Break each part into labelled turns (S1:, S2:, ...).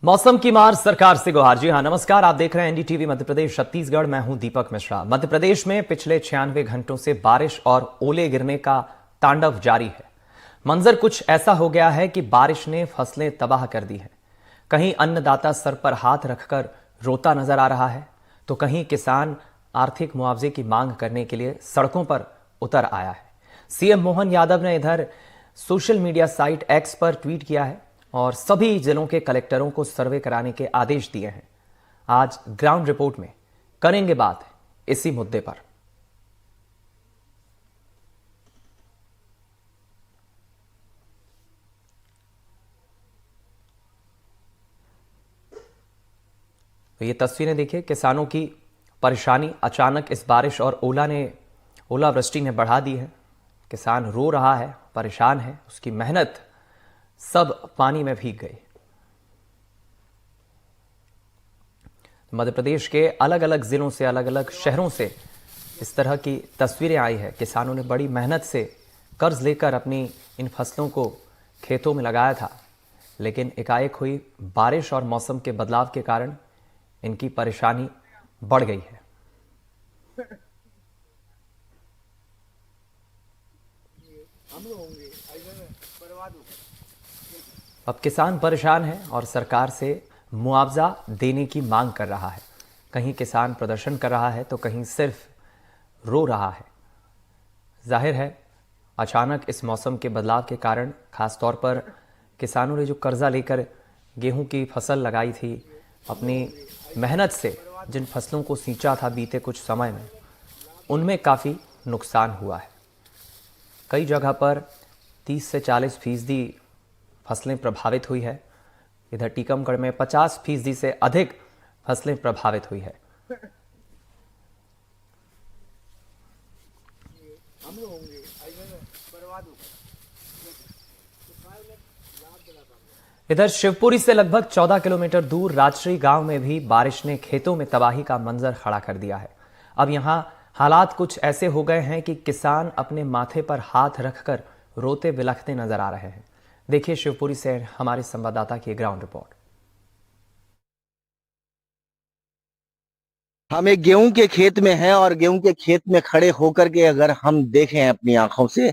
S1: मौसम की मार सरकार से गुहार। जी हां, नमस्कार। आप देख रहे हैं एनडीटीवी मध्य प्रदेश छत्तीसगढ़। मैं हूं दीपक मिश्रा। मध्य प्रदेश में पिछले 96 घंटों से बारिश और ओले गिरने का तांडव जारी है। मंजर कुछ ऐसा हो गया है कि बारिश ने फसलें तबाह कर दी हैं। कहीं अन्नदाता सर पर हाथ रखकर रोता नजर आ रहा है, तो कहीं किसान आर्थिक मुआवजे की मांग करने के लिए सड़कों पर उतर आया है। सीएम मोहन यादव ने इधर सोशल मीडिया साइट एक्स पर ट्वीट किया है और सभी जिलों के कलेक्टरों को सर्वे कराने के आदेश दिए हैं। आज ग्राउंड रिपोर्ट में करेंगे बात इसी मुद्दे पर। तो ये तस्वीरें देखिए, किसानों की परेशानी अचानक इस बारिश और ओलावृष्टि ने बढ़ा दी है। किसान रो रहा है, परेशान है, उसकी मेहनत सब पानी में भीग गई। मध्य प्रदेश के अलग अलग जिलों से, अलग अलग शहरों से इस तरह की तस्वीरें आई है। किसानों ने बड़ी मेहनत से कर्ज लेकर अपनी इन फसलों को खेतों में लगाया था, लेकिन एकाएक हुई बारिश और मौसम के बदलाव के कारण इनकी परेशानी बढ़ गई है। अब किसान परेशान है और सरकार से मुआवजा देने की मांग कर रहा है। कहीं किसान प्रदर्शन कर रहा है तो कहीं सिर्फ रो रहा है। जाहिर है, अचानक इस मौसम के बदलाव के कारण खासतौर पर किसानों ने जो कर्जा लेकर गेहूं की फसल लगाई थी, अपनी मेहनत से जिन फसलों को सींचा था बीते कुछ समय में, उनमें काफ़ी नुकसान हुआ है। कई जगह पर 30 से 40% फसलें प्रभावित हुई है। इधर टीकमगढ़ में 50% से अधिक फसलें प्रभावित हुई है। इधर शिवपुरी से लगभग 14 किलोमीटर दूर राजश्री गांव में भी बारिश ने खेतों में तबाही का मंजर खड़ा कर दिया है। अब यहां हालात कुछ ऐसे हो गए हैं कि किसान अपने माथे पर हाथ रखकर रोते बिलखते नजर आ रहे हैं। देखिए शिवपुरी से हमारे संवाददाता की ग्राउंड रिपोर्ट।
S2: हम एक गेहूं के खेत में हैं और गेहूं के खेत में खड़े होकर के अगर हम देखें अपनी आंखों से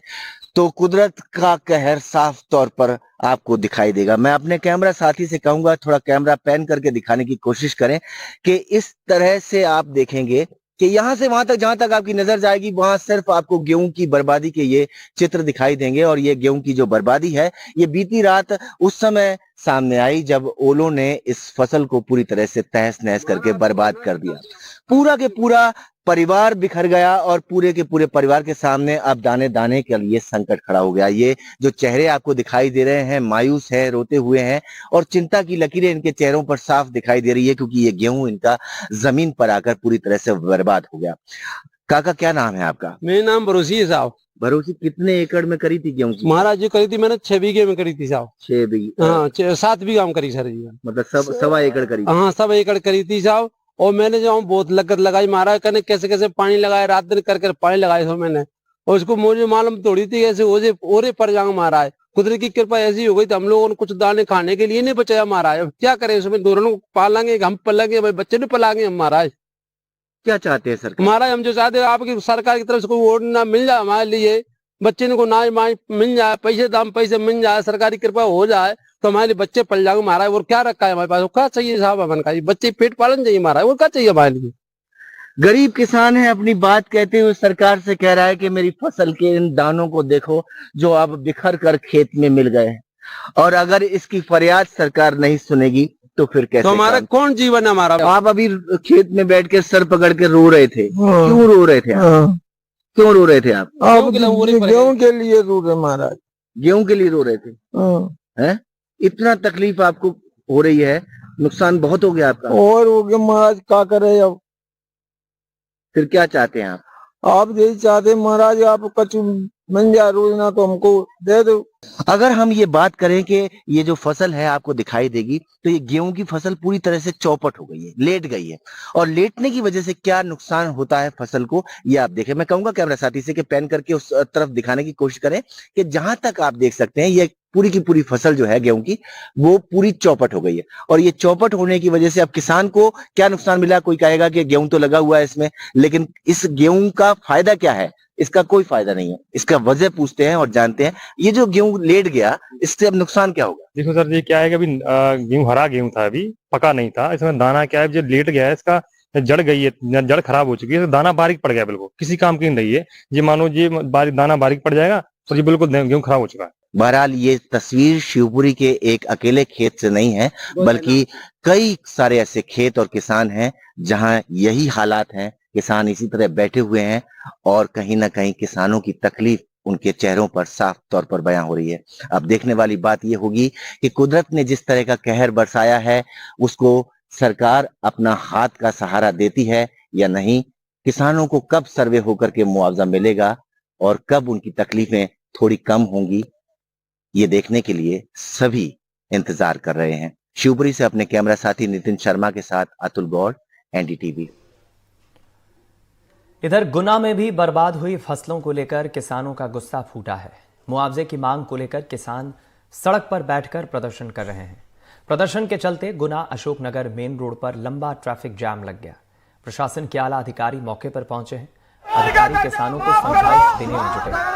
S2: तो कुदरत का कहर साफ तौर पर आपको दिखाई देगा। मैं अपने कैमरा साथी से कहूंगा थोड़ा कैमरा पैन करके दिखाने की कोशिश करें कि इस तरह से आप देखेंगे कि यहां से वहां तक, जहां तक आपकी नजर जाएगी, वहां सिर्फ आपको गेहूं की बर्बादी के ये चित्र दिखाई देंगे। और ये गेहूं की जो बर्बादी है, ये बीती रात उस समय सामने आई जब ओलों ने इस फसल को पूरी तरह से तहस नहस करके बर्बाद कर दिया। पूरा के पूरा परिवार बिखर गया और पूरे के पूरे परिवार के सामने अब दाने दाने के लिए संकट खड़ा हो गया। ये जो चेहरे आपको दिखाई दे रहे हैं, मायूस है, रोते हुए हैं और चिंता की लकीरें इनके चेहरों पर साफ दिखाई दे रही है, क्योंकि ये गेहूं इनका जमीन पर आकर पूरी तरह से बर्बाद हो गया। काका, क्या नाम है आपका?
S3: मेरा नाम भरोसी है साहब।
S2: भरोसी, कितने एकड़ में करी थी गेहूं की?
S3: महाराज जी करी थी मैंने 6 बीघे में करी थी साहब।
S2: 6 बीघे?
S3: हाँ, 7 बीघा में करी सर जी।
S2: मतलब सब 1.25 एकड़ करी?
S3: हाँ, 1.25 एकड़ करी थी साहब। और मैंने जो बहुत लगत लगाई महाराज, कहने कैसे कैसे पानी लगाया, रात दिन करके पानी लगाया था मैंने। और उसको मुझे मालूम थोड़ी थी ऐसे ओरे पर जाऊंगा महाराज। कुदरत की कृपा ऐसी हो गई तो हम लोगों ने कुछ दाने खाने के लिए नहीं बचाया महाराज। अब क्या करें, उसमें दोनों को पालेंगे, हम पलेंगे, भाई बच्चे नहीं पलाएंगे हम महाराज।
S2: क्या चाहते हैं सरकार?
S3: महाराज हम जो चाहते हैं आपकी सरकार की तरफ से कोई ना मिल जाए हमारे लिए, बच्चे को ना मिल जाए, पैसे मिल जाए, सरकारी कृपा हो जाए तो हमारे बच्चे पल जाएंगे महाराज। और क्या रखा है हमारे पास, क्या चाहिए साहब हमन का, बच्चे पेट पालन चाहिए महाराज, और क्या चाहिए हमारे लिए।
S2: गरीब किसान है, अपनी बात कहते हुए सरकार से कह रहा है कि मेरी फसल के इन दानों को देखो जो अब बिखर कर खेत में मिल गए हैं, और अगर इसकी फरियाद सरकार नहीं सुनेगी तो फिर कैसे?
S3: तो हमारा कौन जीवन है हमारा?
S2: आप अभी खेत में बैठ के सर पकड़ के रो रहे थे। क्यों रो रहे थे आप? क्यों रो रहे थे आप?
S4: गेहूं के लिए रो रहे महाराज।
S2: गेहूं के लिए रो रहे थे? हैं? इतना तकलीफ आपको हो रही है, नुकसान बहुत हो गया आपका।
S4: और हो गया महाराज, क्या करे अब?
S2: फिर क्या चाहते हैं आप?
S4: आप यही चाहते महाराज, आप कछु मंजा योजना तो हमको दे दो।
S2: अगर हम ये बात करें कि ये जो फसल है आपको दिखाई देगी, तो ये गेहूं की फसल पूरी तरह से चौपट हो गई है, लेट गई है। और लेटने की वजह से क्या नुकसान होता है फसल को, ये आप देखें। मैं कहूंगा कैमरा साथी से कि पैन करके उस तरफ दिखाने की कोशिश करें कि जहां तक आप देख सकते हैं ये पूरी की पूरी फसल जो है गेहूं की, वो पूरी चौपट हो गई है। और ये चौपट होने की वजह से अब किसान को क्या नुकसान मिला? कोई कहेगा कि गेहूं तो लगा हुआ है इसमें, लेकिन इस गेहूं का फायदा क्या है? इसका कोई फायदा नहीं है। इसका वजह पूछते हैं और जानते हैं। ये जो गेहूं लेट गया, इससे अब नुकसान क्या होगा?
S5: देखो सर, ये क्या है कि अभी गेहूं हरा गेहूं था, अभी पका नहीं था। इसमें दाना क्या है, जो लेट गया है, इसका जड़ गई है, जड़ खराब हो चुकी है, तो दाना बारीक पड़ गया, बिल्कुल किसी काम की नहीं रही है। ये मानो ये दाना बारीक पड़ जाएगा तो ये बिल्कुल गेहूं खराब हो चुका है।
S2: बहरहाल ये तस्वीर शिवपुरी के एक अकेले खेत से नहीं है, बल्कि कई सारे ऐसे खेत और किसान हैं जहां यही हालात हैं। किसान इसी तरह बैठे हुए हैं और कहीं ना कहीं किसानों की तकलीफ उनके चेहरों पर साफ तौर पर बयां हो रही है। अब देखने वाली बात यह होगी कि कुदरत ने जिस तरह का कहर बरसाया है, उसको सरकार अपना हाथ का सहारा देती है या नहीं। किसानों को कब सर्वे होकर के मुआवजा मिलेगा और कब उनकी तकलीफें थोड़ी कम होंगी, ये देखने के लिए सभी इंतजार कर रहे हैं। शिवपुरी से अपने कैमरा साथी नितिन शर्मा के साथ अतुल गौड़, एनडीटीवी।
S1: इधर गुना में भी बर्बाद हुई फसलों को लेकर किसानों का गुस्सा फूटा है। मुआवजे की मांग को लेकर किसान सड़क पर बैठकर प्रदर्शन कर रहे हैं। प्रदर्शन के चलते गुना अशोकनगर मेन रोड पर लंबा ट्रैफिक जाम लग गया। प्रशासन के आला अधिकारी मौके पर पहुंचे हैं। अधिकारी किसानों को समझाइश देने में जुटे हैं।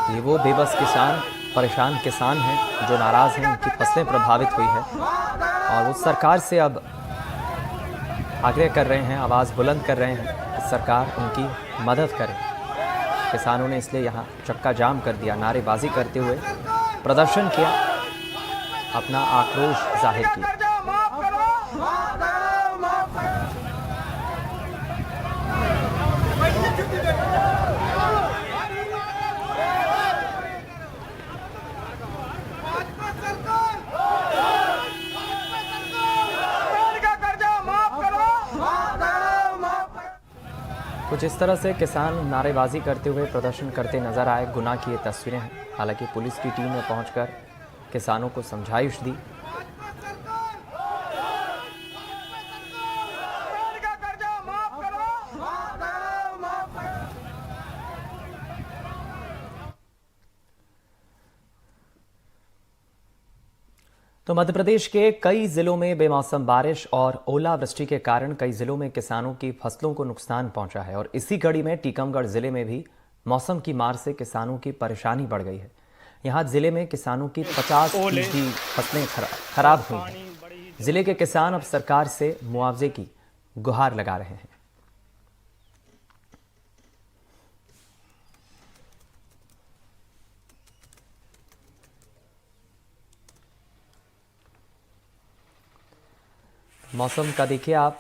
S1: ये वो बेबस किसान, परेशान किसान हैं जो नाराज हैं, उनकी फसलें प्रभावित हुई है और वो सरकार से अब आग्रह कर रहे हैं, आवाज़ बुलंद कर रहे हैं कि सरकार उनकी मदद करे। किसानों ने इसलिए यहाँ चक्का जाम कर दिया, नारेबाजी करते हुए प्रदर्शन किया, अपना आक्रोश जाहिर किया। कुछ इस तरह से किसान नारेबाजी करते हुए प्रदर्शन करते नजर आए। गुना की ये तस्वीरें हैं। हालांकि पुलिस की टीम ने पहुंचकर किसानों को समझाइश दी। तो मध्य प्रदेश के कई जिलों में बेमौसम बारिश और ओलावृष्टि के कारण कई जिलों में किसानों की फसलों को नुकसान पहुंचा है और इसी कड़ी में टीकमगढ़ जिले में भी मौसम की मार से किसानों की परेशानी बढ़ गई है। यहां जिले में किसानों की 50% फसलें खराब हुई हैं। जिले के किसान अब सरकार से मुआवजे की गुहार लगा रहे हैं। मौसम का देखिए आप,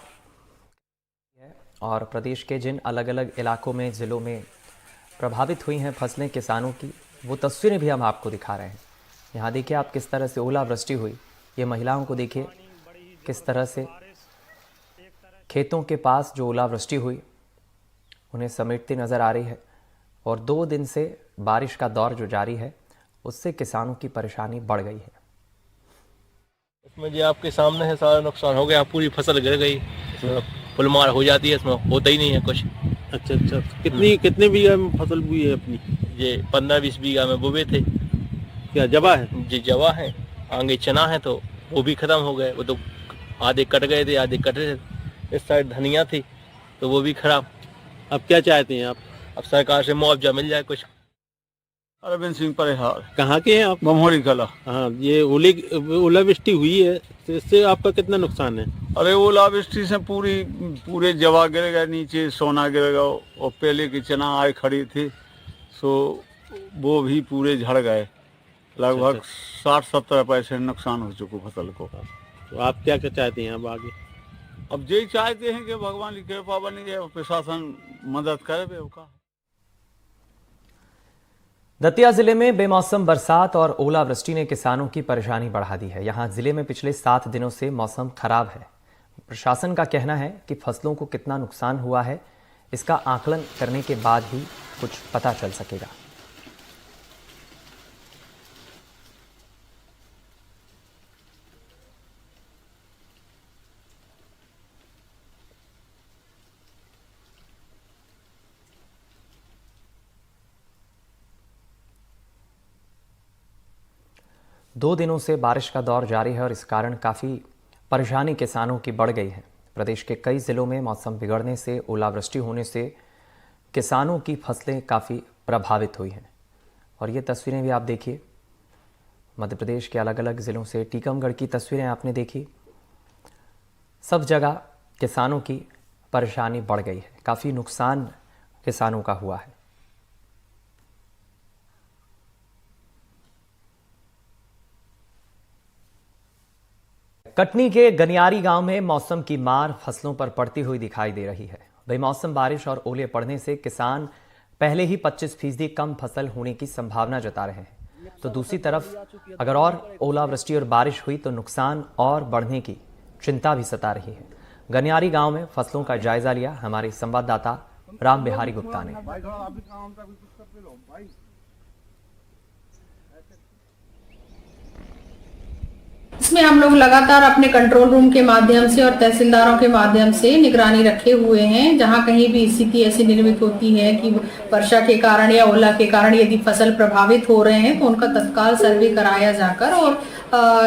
S1: और प्रदेश के जिन अलग अलग इलाकों में, ज़िलों में प्रभावित हुई हैं फसलें किसानों की, वो तस्वीरें भी हम आपको दिखा रहे हैं। यहाँ देखिए आप किस तरह से ओलावृष्टि हुई। ये महिलाओं को देखिए किस तरह से खेतों के पास जो ओलावृष्टि हुई उन्हें समेटती नज़र आ रही है। और 2 दिन से बारिश का दौर जो जारी है उससे किसानों की परेशानी बढ़ गई है।
S6: इसमें जो आपके सामने है सारा नुकसान हो गया, पूरी फसल गिर गई, इसमें फुलमार हो जाती है, इसमें होता ही नहीं है कुछ।
S3: अच्छा, कितने बीघा में फसल बुई है अपनी?
S6: ये 15-20 बीघा में बोए थे।
S3: क्या जवा है?
S6: जी जवा है, आगे चना है तो वो भी खत्म हो गए, वो तो आधे कट गए थे, आधे कट रहे थे। इस साइड धनिया थी तो वो भी खराब।
S3: अब क्या चाहते हैं आप?
S6: अब सरकार से मुआवजा मिल जाए कुछ।
S7: अरविंद सिंह परिहार,
S3: कहाँ के हैं आप?
S7: बमहोरी कला।
S3: हाँ, ये ओलावृष्टि हुई है तो इससे आपका कितना नुकसान है?
S7: अरे ओलावृष्टि से पूरे जवा गिर गए, नीचे सोना गिर गया और पहले की चना आए खड़ी थी सो वो भी पूरे झड़ गए। लगभग 60-70 पैसे नुकसान हो चुका फसल को।
S3: तो आप क्या चाहते हैं अब आगे?
S7: अब यही चाहते हैं कि भगवान की कृपा बनी जाए, प्रशासन मदद करे।
S1: दतिया जिले में बेमौसम बरसात और ओलावृष्टि ने किसानों की परेशानी बढ़ा दी है। यहां जिले में पिछले 7 दिनों से मौसम खराब है। प्रशासन का कहना है कि फसलों को कितना नुकसान हुआ है, इसका आकलन करने के बाद ही कुछ पता चल सकेगा। दो दिनों से बारिश का दौर जारी है और इस कारण काफ़ी परेशानी किसानों की बढ़ गई है। प्रदेश के कई जिलों में मौसम बिगड़ने से, ओलावृष्टि होने से किसानों की फसलें काफ़ी प्रभावित हुई हैं। और ये तस्वीरें भी आप देखिए, मध्य प्रदेश के अलग अलग ज़िलों से टीकमगढ़ की तस्वीरें आपने देखी। सब जगह किसानों की परेशानी बढ़ गई है, काफ़ी नुकसान किसानों का हुआ है। कटनी के गनियारी गांव में मौसम की मार फसलों पर पड़ती हुई दिखाई दे रही है। बेमौसम बारिश और ओले पड़ने से किसान पहले ही 25% कम फसल होने की संभावना जता रहे हैं, तो दूसरी तरफ अगर और ओलावृष्टि और बारिश हुई तो नुकसान और बढ़ने की चिंता भी सता रही है। गनियारी गांव में फसलों का जायजा लिया हमारे संवाददाता राम बिहारी गुप्ता ने।
S8: इसमें हम लोग लगातार अपने कंट्रोल रूम के माध्यम से और तहसीलदारों के माध्यम से निगरानी रखे हुए हैं। जहां कहीं भी स्थिति ऐसी निर्मित होती है कि वर्षा के कारण या ओला के कारण यदि फसल प्रभावित हो रहे हैं तो उनका तत्काल सर्वे कराया जाकर और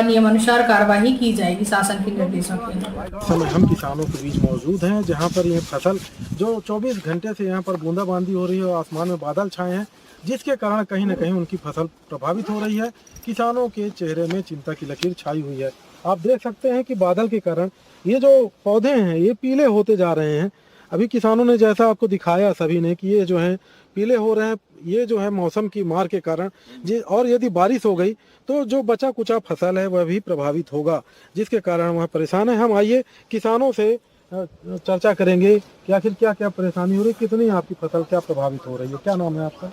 S8: नियमानुसार कार्रवाई की जाएगी शासन के निर्देशों के।
S9: समय हम किसानों के बीच मौजूद हैं, जहां पर ये फसल जो 24 घंटे से यहाँ पर बूंदाबांदी हो रही है और आसमान में बादल छाए हैं, जिसके कारण कहीं न कहीं उनकी फसल प्रभावित हो रही है। किसानों के चेहरे में चिंता की लकीर छाई हुई है। आप देख सकते हैं कि बादल के कारण ये जो पौधे हैं ये पीले होते जा रहे हैं। अभी किसानों ने जैसा आपको दिखाया सभी ने कि ये जो है पीले हो रहे हैं, ये जो है मौसम की मार के कारण और यदि बारिश हो गई तो जो बचा कुचा फसल है वह भी प्रभावित होगा, जिसके कारण वह परेशान है। हम आइए किसानों से चर्चा करेंगे कि आखिर क्या क्या परेशानी हो रही है, कितनी आपकी फसल क्या प्रभावित हो रही है। क्या नाम है आपका?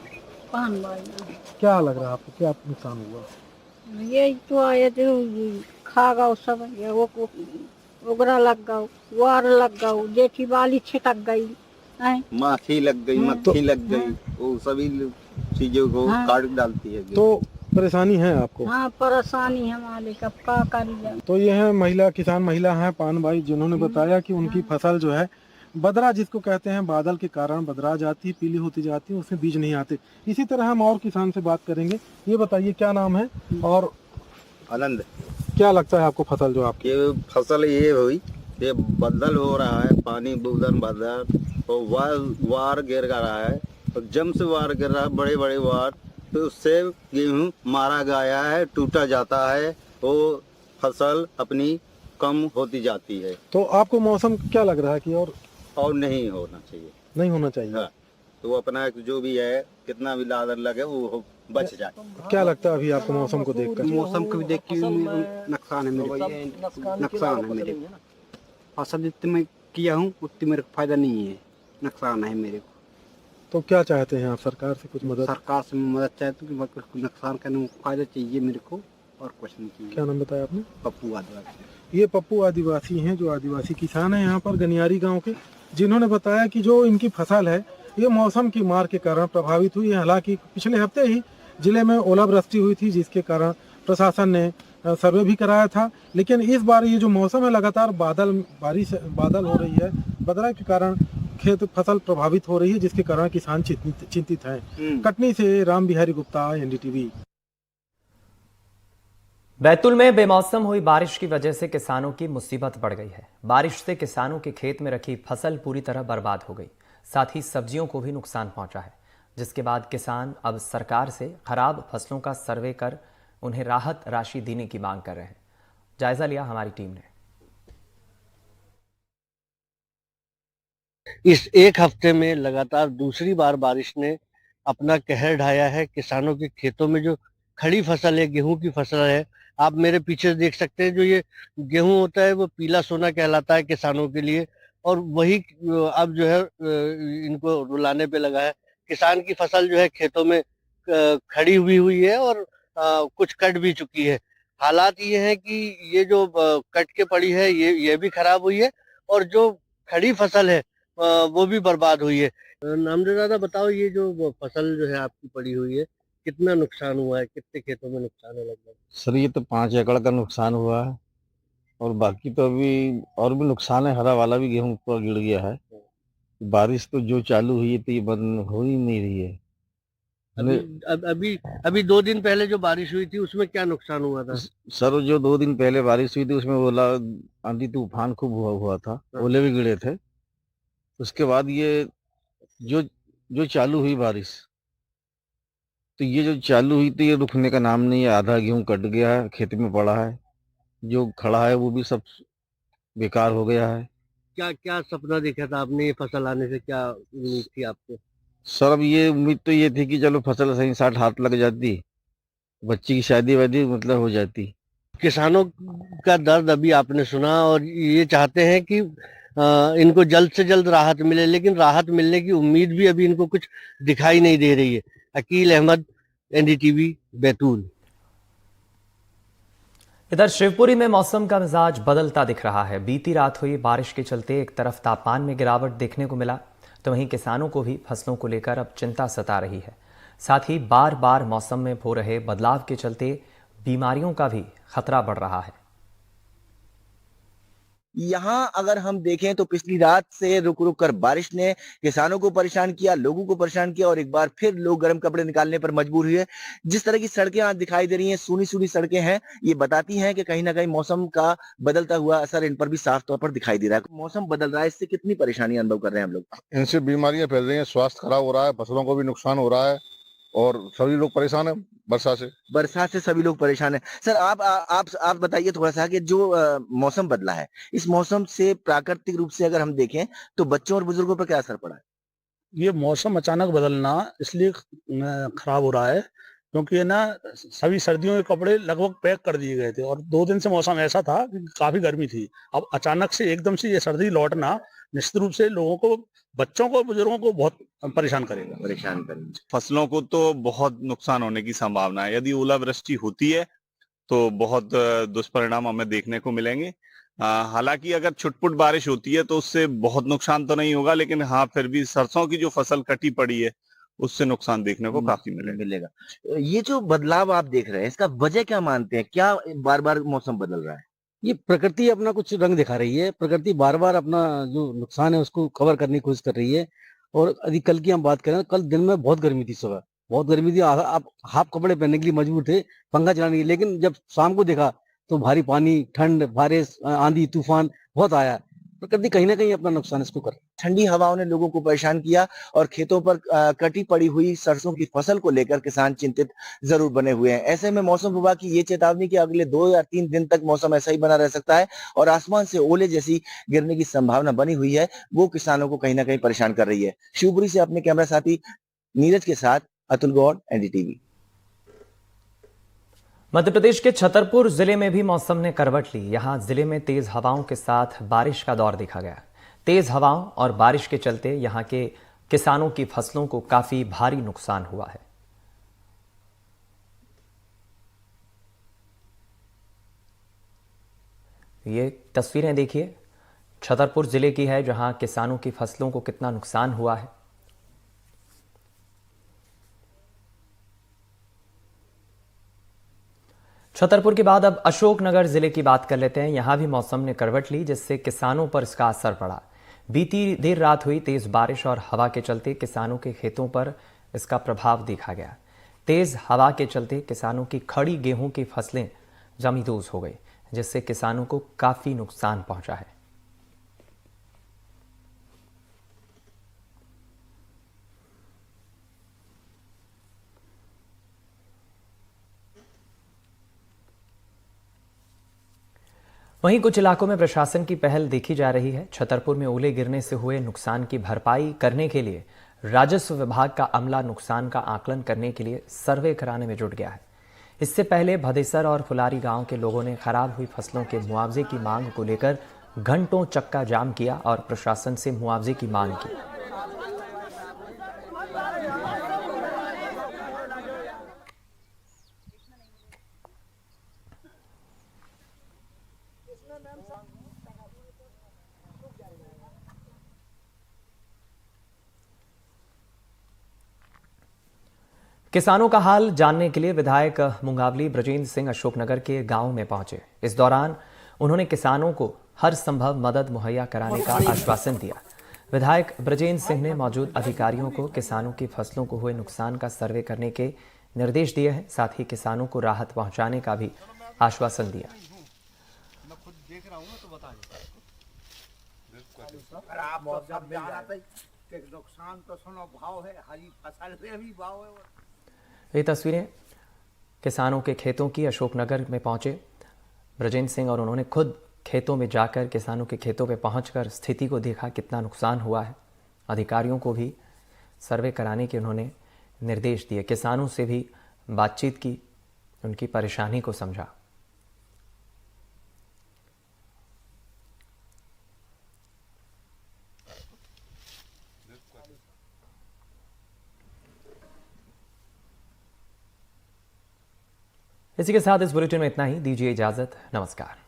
S9: क्या लग रहा है आपको, क्या नुकसान हुआ?
S10: ये तो आए थे खा गओ सब, वो ओगरा लग गओ, वार लग गओ, जेठी बाली छिटक गई,
S2: माखी लग गई, मक्खी लग गई, वो सभी चीजों को काट डालती है।
S9: तो परेशानी है आपको?
S10: हाँ परेशानी हमारे कब का करिए।
S9: तो ये है महिला, किसान महिला है पान भाई, जिन्होंने बताया कि उनकी फसल जो है बदरा, जिसको कहते हैं बादल के कारण बदरा जाती है, पीली होती जाती है, उसमें बीज नहीं आते। इसी तरह हम और किसान से बात करेंगे। ये बताइए क्या नाम है और
S2: आनंद,
S9: क्या लगता है आपको फसल जो आपकी?
S2: ये फसल ये हुई, ये बदल हो रहा है, पानी बूंदन बदल और वार गिर रहा है, और जम से वार गिर रहा है, बड़े बड़े वार, तो उससे गेहूँ मारा गया है, टूटा जाता है, वो फसल अपनी कम होती जाती है।
S9: तो आपको मौसम क्या लग रहा है कि
S2: और नहीं होना चाहिए?
S9: नहीं होना चाहिए।
S2: हाँ, तो अपना जो भी है कितना भी लादर लगे वो बच जाए।
S9: क्या लगता है अभी आपको मौसम को देखकर?
S11: मौसम को देख के नुकसान है मेरे फसल जितनी मैं किया हूँ उतनी मेरे को फायदा नहीं है, नुकसान है मेरे को।
S9: तो क्या चाहते हैं आप सरकार से कुछ मदद?
S11: सरकार से मदद चाहते हूँ कि नुकसान करने में फायदा चाहिए मेरे को, और कुछ नहीं चाहिए।
S9: क्या नाम बताया आपने?
S11: पप्पू आदिवासी।
S9: ये पप्पू आदिवासी हैं, जो आदिवासी किसान हैं यहाँ पर गनियारी गांव के, जिन्होंने बताया कि जो इनकी फसल है ये मौसम की मार के कारण प्रभावित हुई है। हालांकि पिछले हफ्ते ही जिले में ओलावृष्टि हुई थी, जिसके कारण प्रशासन ने सर्वे भी कराया था, लेकिन इस बार ये जो मौसम है लगातार बादल हो रही है, बदरा के कारण खेत फसल प्रभावित हो रही है, जिसके कारण किसान चिंतित हैं। कटनी से राम बिहारी गुप्ता, एनडीटीवी।
S1: बैतूल में बेमौसम हुई बारिश की वजह से किसानों की मुसीबत बढ़ गई है। बारिश से किसानों के खेत में रखी फसल पूरी तरह बर्बाद हो गई, साथ ही सब्जियों को भी नुकसान पहुंचा है, जिसके बाद किसान अब सरकार से खराब फसलों का सर्वे कर उन्हें राहत राशि देने की मांग कर रहे हैं। जायजा लिया हमारी टीम ने।
S12: इस एक हफ्ते में लगातार दूसरी बार बारिश ने अपना कहर ढाया है। किसानों के खेतों में जो खड़ी फसल है, गेहूं की फसल है, आप मेरे पीछे देख सकते हैं, जो ये गेहूं होता है वो पीला सोना कहलाता है किसानों के लिए, और वही अब जो है इनको रुलाने पे लगा है। किसान की फसल जो है खेतों में खड़ी हुई है और कुछ कट भी चुकी है। हालात ये है कि ये जो कट के पड़ी है ये भी खराब हुई है और जो खड़ी फसल है वो भी बर्बाद हुई है। नामदेव दादा बताओ, ये जो फसल जो है आपकी पड़ी हुई है, कितना नुकसान हुआ है, कितने खेतों में नुकसान है लगभग?
S4: सर ये तो 5 एकड़ का नुकसान हुआ है और बाकी तो अभी और भी नुकसान है। हरा वाला भी गेहूं पूरा गिर गया है। बारिश तो जो चालू हुई है तो ये बंद हो ही नहीं रही है।
S12: अभी 2 दिन पहले जो बारिश हुई थी उसमें क्या नुकसान हुआ था?
S4: सर जो 2 दिन पहले बारिश हुई थी उसमें ओला आंधी तूफान खूब हुआ था, ओले भी गिरे थे। उसके बाद ये जो चालू हुई बारिश, तो ये जो चालू हुई थी ये रुकने का नाम नहीं है। आधा गेहूं कट गया है, खेत में पड़ा है, जो खड़ा है वो भी सब बेकार हो गया है।
S12: क्या क्या सपना देखा था आपने? ये फसल आने से क्या उम्मीद थी आपको?
S4: सर अब ये उम्मीद तो ये थी कि चलो फसल सही साथ हाथ लग जाती, बच्ची की शादी वादी मतलब हो जाती।
S12: किसानों का दर्द अभी आपने सुना और ये चाहते हैं कि इनको जल्द से जल्द राहत मिले, लेकिन राहत मिलने की उम्मीद भी अभी इनको कुछ दिखाई नहीं दे रही है। अकील अहमद, एनडीटीवी, बैतूल।
S1: इधर शिवपुरी में मौसम का मिजाज बदलता दिख रहा है। बीती रात हुई बारिश के चलते एक तरफ तापमान में गिरावट देखने को मिला, तो वहीं किसानों को भी फसलों को लेकर अब चिंता सता रही है। साथ ही बार बार मौसम में हो रहे बदलाव के चलते बीमारियों का भी खतरा बढ़ रहा है।
S2: यहाँ अगर हम देखें तो पिछली रात से रुक रुक कर बारिश ने किसानों को परेशान किया, लोगों को परेशान किया और एक बार फिर लोग गर्म कपड़े निकालने पर मजबूर हुए। जिस तरह की सड़कें आज दिखाई दे रही हैं, सूनी सूनी सड़कें हैं, ये बताती हैं कि कहीं ना कहीं मौसम का बदलता हुआ असर इन पर भी साफ तौर पर दिखाई दे रहा है। मौसम बदल रहा है, इससे कितनी परेशानी अनुभव कर रहे हैं हम लोग?
S13: इनसे बीमारियां फैल रही हैं, स्वास्थ्य खराब हो रहा है, फसलों को भी नुकसान हो रहा है और सभी लोग परेशान है बरसात से सभी लोग परेशान है।
S2: सर आप बताइए थोड़ा सा कि जो मौसम बदला है, इस मौसम से प्राकृतिक रूप से अगर हम देखें तो बच्चों और बुजुर्गों पर क्या असर पड़ा है?
S14: ये मौसम अचानक बदलना इसलिए खराब हो रहा है क्योंकि ना सभी सर्दियों के कपड़े लगभग पैक कर दिए गए थे और 2 दिन से मौसम ऐसा था कि काफी गर्मी थी। अब अचानक से एकदम से ये सर्दी लौटना निश्चित रूप से लोगों को, बच्चों को, बुजुर्गों को बहुत परेशान करेगा।
S15: फसलों को तो बहुत नुकसान होने की संभावना है। यदि ओलावृष्टि होती है तो बहुत दुष्परिणाम हमें देखने को मिलेंगे। हालांकि अगर छुटपुट बारिश होती है तो उससे बहुत नुकसान तो नहीं होगा, लेकिन हाँ फिर भी सरसों की जो फसल कटी पड़ी है उससे नुकसान देखने को काफी
S2: मिलेगा। ये जो बदलाव आप देख रहे हैं, इसका वजह क्या मानते हैं? क्या बार बार मौसम बदल रहा है?
S16: ये प्रकृति अपना कुछ रंग दिखा रही है। प्रकृति बार बार अपना जो नुकसान है उसको कवर करने की कोशिश कर रही है। और यदि कल की हम बात करें, कल दिन में बहुत गर्मी थी, सुबह बहुत गर्मी थी, आप हाफ कपड़े पहनने के लिए मजबूर थे, पंखा चलाने के लिए। लेकिन जब शाम को देखा तो भारी पानी, ठंड, बारिश, आंधी तूफान बहुत आया। प्रकृति कहीं ना कहीं अपना नुकसान इसको कर रही है।
S2: ठंडी हवाओं ने लोगों को परेशान किया और खेतों पर कटी पड़ी हुई सरसों की फसल को लेकर किसान चिंतित जरूर बने हुए हैं। ऐसे में मौसम विभाग की ये चेतावनी कि अगले 2 या 3 दिन तक मौसम ऐसा ही बना रह सकता है और आसमान से ओले जैसी गिरने की संभावना बनी हुई है, वो किसानों को कहीं ना कहीं परेशान कर रही है। शिवपुरी से अपने कैमरा साथी नीरज के साथ अतुल गौड़, एनडीटीवी।
S1: मध्य प्रदेश के छतरपुर जिले में भी मौसम ने करवट ली। यहां जिले में तेज हवाओं के साथ बारिश का दौर देखा गया। तेज हवाओं और बारिश के चलते यहां के किसानों की फसलों को काफी भारी नुकसान हुआ है। ये तस्वीरें देखिए, छतरपुर जिले की है, जहां किसानों की फसलों को कितना नुकसान हुआ है। छतरपुर के बाद अब अशोकनगर जिले की बात कर लेते हैं। यहां भी मौसम ने करवट ली, जिससे किसानों पर इसका असर पड़ा। बीती देर रात हुई तेज बारिश और हवा के चलते किसानों के खेतों पर इसका प्रभाव देखा गया। तेज हवा के चलते किसानों की खड़ी गेहूं की फसलें जमींदोज हो गई, जिससे किसानों को काफी नुकसान पहुंचा है। वहीं कुछ इलाकों में प्रशासन की पहल देखी जा रही है। छतरपुर में ओले गिरने से हुए नुकसान की भरपाई करने के लिए राजस्व विभाग का अमला नुकसान का आकलन करने के लिए सर्वे कराने में जुट गया है। इससे पहले भदेसर और फुलारी गांव के लोगों ने खराब हुई फसलों के मुआवजे की मांग को लेकर घंटों चक्का जाम किया और प्रशासन से मुआवजे की मांग की। किसानों का हाल जानने के लिए विधायक मुंगावली ब्रजेंद्र सिंह अशोकनगर के गांव में पहुंचे। इस दौरान उन्होंने किसानों को हर संभव मदद मुहैया कराने का आश्वासन दिया। विधायक ब्रजेंद्र सिंह ने मौजूद अधिकारियों को किसानों की फसलों को हुए नुकसान का सर्वे करने के निर्देश दिए हैं। साथ ही किसानों को राहत पहुंचाने का भी आश्वासन दिया। ये तस्वीरें किसानों के खेतों की। अशोकनगर में पहुंचे ब्रजेंद्र सिंह और उन्होंने खुद खेतों में जाकर किसानों के खेतों में पहुंचकर स्थिति को देखा, कितना नुकसान हुआ है। अधिकारियों को भी सर्वे कराने के उन्होंने निर्देश दिए। किसानों से भी बातचीत की, उनकी परेशानी को समझा। इसी के साथ इस बुलेटिन में इतना ही। दीजिए इजाजत। नमस्कार।